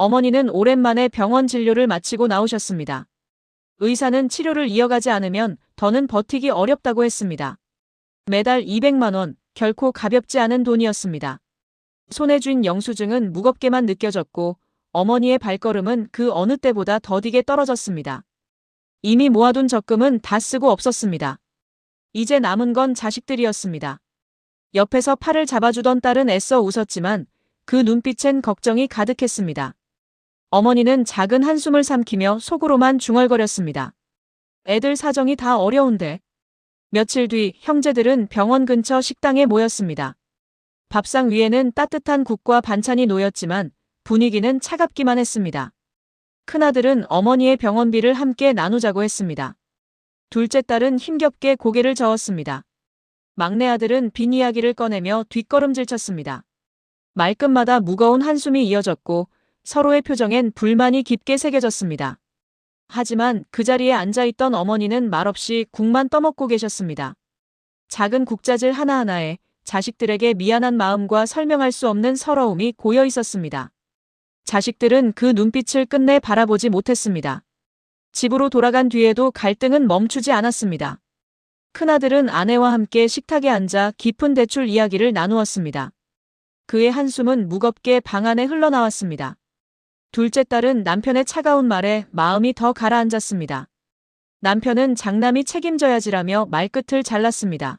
어머니는 오랜만에 병원 진료를 마치고 나오셨습니다. 의사는 치료를 이어가지 않으면 더는 버티기 어렵다고 했습니다. 매달 200만 원, 결코 가볍지 않은 돈이었습니다. 손에 쥔 영수증은 무겁게만 느껴졌고 어머니의 발걸음은 그 어느 때보다 더디게 떨어졌습니다. 이미 모아둔 적금은 다 쓰고 없었습니다. 이제 남은 건 자식들이었습니다. 옆에서 팔을 잡아주던 딸은 애써 웃었지만 그 눈빛엔 걱정이 가득했습니다. 어머니는 작은 한숨을 삼키며 속으로만 중얼거렸습니다. 애들 사정이 다 어려운데. 며칠 뒤 형제들은 병원 근처 식당에 모였습니다. 밥상 위에는 따뜻한 국과 반찬이 놓였지만 분위기는 차갑기만 했습니다. 큰아들은 어머니의 병원비를 함께 나누자고 했습니다. 둘째 딸은 힘겹게 고개를 저었습니다. 막내 아들은 빈 이야기를 꺼내며 뒷걸음질 쳤습니다. 말끝마다 무거운 한숨이 이어졌고 서로의 표정엔 불만이 깊게 새겨졌습니다. 하지만 그 자리에 앉아있던 어머니는 말없이 국만 떠먹고 계셨습니다. 작은 국자질 하나하나에 자식들에게 미안한 마음과 설명할 수 없는 서러움이 고여 있었습니다. 자식들은 그 눈빛을 끝내 바라보지 못했습니다. 집으로 돌아간 뒤에도 갈등은 멈추지 않았습니다. 큰아들은 아내와 함께 식탁에 앉아 깊은 대출 이야기를 나누었습니다. 그의 한숨은 무겁게 방 안에 흘러나왔습니다. 둘째 딸은 남편의 차가운 말에 마음이 더 가라앉았습니다. 남편은 장남이 책임져야지라며 말끝을 잘랐습니다.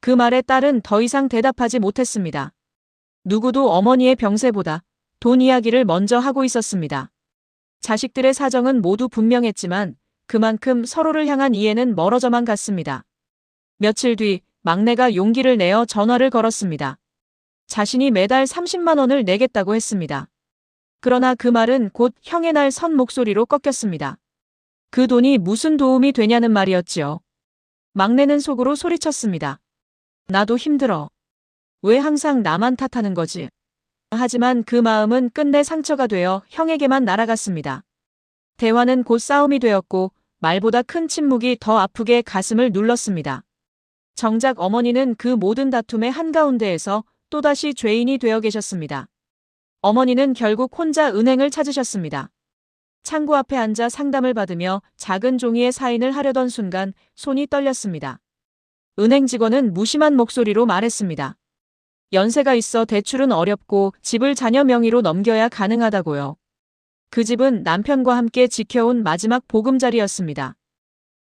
그 말에 딸은 더 이상 대답하지 못했습니다. 누구도 어머니의 병세보다 돈 이야기를 먼저 하고 있었습니다. 자식들의 사정은 모두 분명했지만 그만큼 서로를 향한 이해는 멀어져만 갔습니다. 며칠 뒤 막내가 용기를 내어 전화를 걸었습니다. 자신이 매달 30만 원을 내겠다고 했습니다. 그러나 그 말은 곧 형의 날 선 목소리로 꺾였습니다. 그 돈이 무슨 도움이 되냐는 말이었지요. 막내는 속으로 소리쳤습니다. 나도 힘들어. 왜 항상 나만 탓하는 거지? 하지만 그 마음은 끝내 상처가 되어 형에게만 날아갔습니다. 대화는 곧 싸움이 되었고 말보다 큰 침묵이 더 아프게 가슴을 눌렀습니다. 정작 어머니는 그 모든 다툼의 한가운데에서 또다시 죄인이 되어 계셨습니다. 어머니는 결국 혼자 은행을 찾으셨습니다. 창구 앞에 앉아 상담을 받으며 작은 종이에 사인을 하려던 순간 손이 떨렸습니다. 은행 직원은 무심한 목소리로 말했습니다. 연세가 있어 대출은 어렵고 집을 자녀 명의로 넘겨야 가능하다고요. 그 집은 남편과 함께 지켜온 마지막 보금자리였습니다.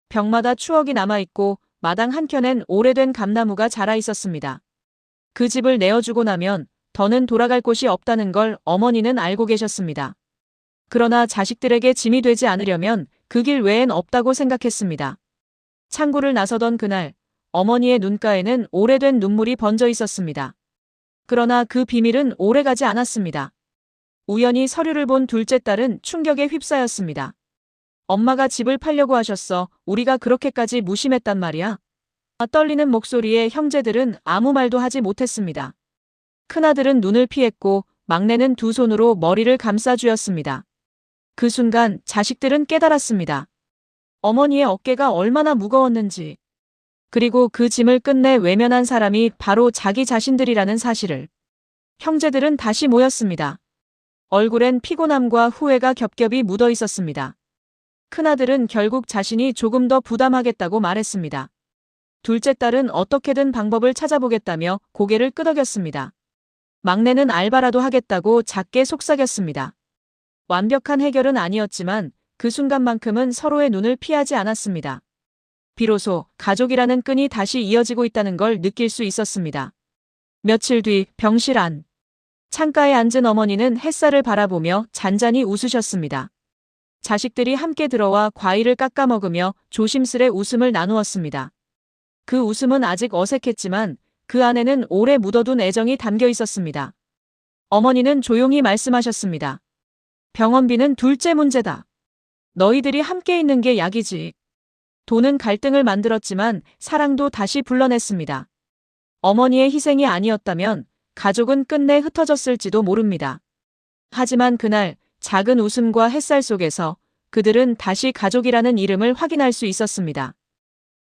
벽마다 추억이 남아있고 마당 한켠엔 오래된 감나무가 자라 있었습니다. 그 집을 내어주고 나면 더는 돌아갈 곳이 없다는 걸 어머니는 알고 계셨습니다. 그러나 자식들에게 짐이 되지 않으려면 그 길 외엔 없다고 생각했습니다. 창구를 나서던 그날 어머니의 눈가에는 오래된 눈물이 번져 있었습니다. 그러나 그 비밀은 오래가지 않았습니다. 우연히 서류를 본 둘째 딸은 충격에 휩싸였습니다. 엄마가 집을 팔려고 하셨어. 우리가 그렇게까지 무심했단 말이야. 떨리는 목소리에 형제들은 아무 말도 하지 못했습니다. 큰아들은 눈을 피했고 막내는 두 손으로 머리를 감싸쥐었습니다. 그 순간 자식들은 깨달았습니다. 어머니의 어깨가 얼마나 무거웠는지, 그리고 그 짐을 끝내 외면한 사람이 바로 자기 자신들이라는 사실을. 형제들은 다시 모였습니다. 얼굴엔 피곤함과 후회가 겹겹이 묻어 있었습니다. 큰아들은 결국 자신이 조금 더 부담하겠다고 말했습니다. 둘째 딸은 어떻게든 방법을 찾아보겠다며 고개를 끄덕였습니다. 막내는 알바라도 하겠다고 작게 속삭였습니다. 완벽한 해결은 아니었지만 그 순간만큼은 서로의 눈을 피하지 않았습니다. 비로소 가족이라는 끈이 다시 이어지고 있다는 걸 느낄 수 있었습니다. 며칠 뒤 병실 안. 창가에 앉은 어머니는 햇살을 바라보며 잔잔히 웃으셨습니다. 자식들이 함께 들어와 과일을 깎아 먹으며 조심스레 웃음을 나누었습니다. 그 웃음은 아직 어색했지만 그 안에는 오래 묻어둔 애정이 담겨 있었습니다. 어머니는 조용히 말씀하셨습니다. 병원비는 둘째 문제다. 너희들이 함께 있는 게 약이지. 돈은 갈등을 만들었지만 사랑도 다시 불러냈습니다. 어머니의 희생이 아니었다면 가족은 끝내 흩어졌을지도 모릅니다. 하지만 그날 작은 웃음과 햇살 속에서 그들은 다시 가족이라는 이름을 확인할 수 있었습니다.